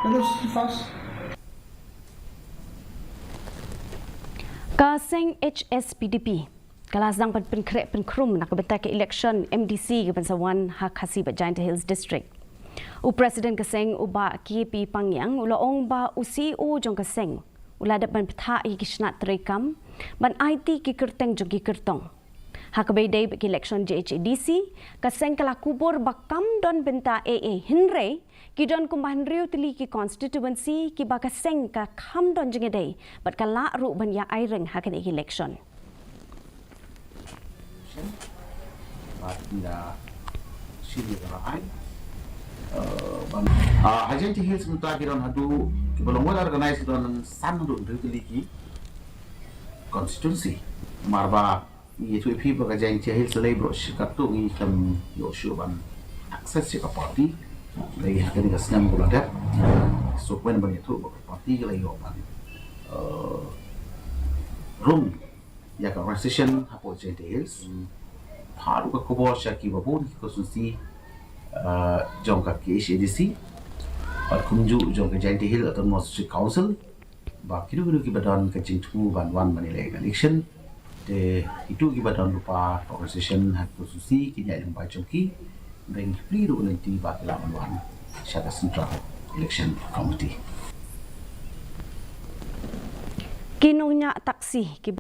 Terus fast. Seng Hspdp kalazang pan Pynkhreh nak bentak ke Ilekshon MDC ke Bansawan KHASI Bynta Hills District. Presiden Seng uba KP pangyang ulaong ba CEO jong Seng ula dapat peta ikisnat terekam ban IT ki kerteng jong ki kertong. Hakabay ke Ilekshon KHASI Seng kala kubur bakam don Bynta Pynkhreh ki don kumbahan riu tili ki constituency ki baka Seng ka kham don jeng day bat kala ru ban ya aireng hakan Ilekshon. Hspdp Hills minta kiran hadu belum ada organisasi don san hadu tili ki constituency marba itu ipi bagaja yang Hills labor sikatu ngi kam yoshu ban akses ke parti lagi hakan ni senam bulada so when ban itu parti lagi ban room ya ka organisation hapo Hills haru ka kubor syaki babun konstitusi jong ka KHASI at kunju jong ka Hills atau Masjid Council ba kidu ki badan ka jingtu ban wan ban election de itu ki badan lupa organisation hapo konstitusi kinya yang ba jongki bring pliru nanti ba lawan wan syaka central election committee Kinunya taksi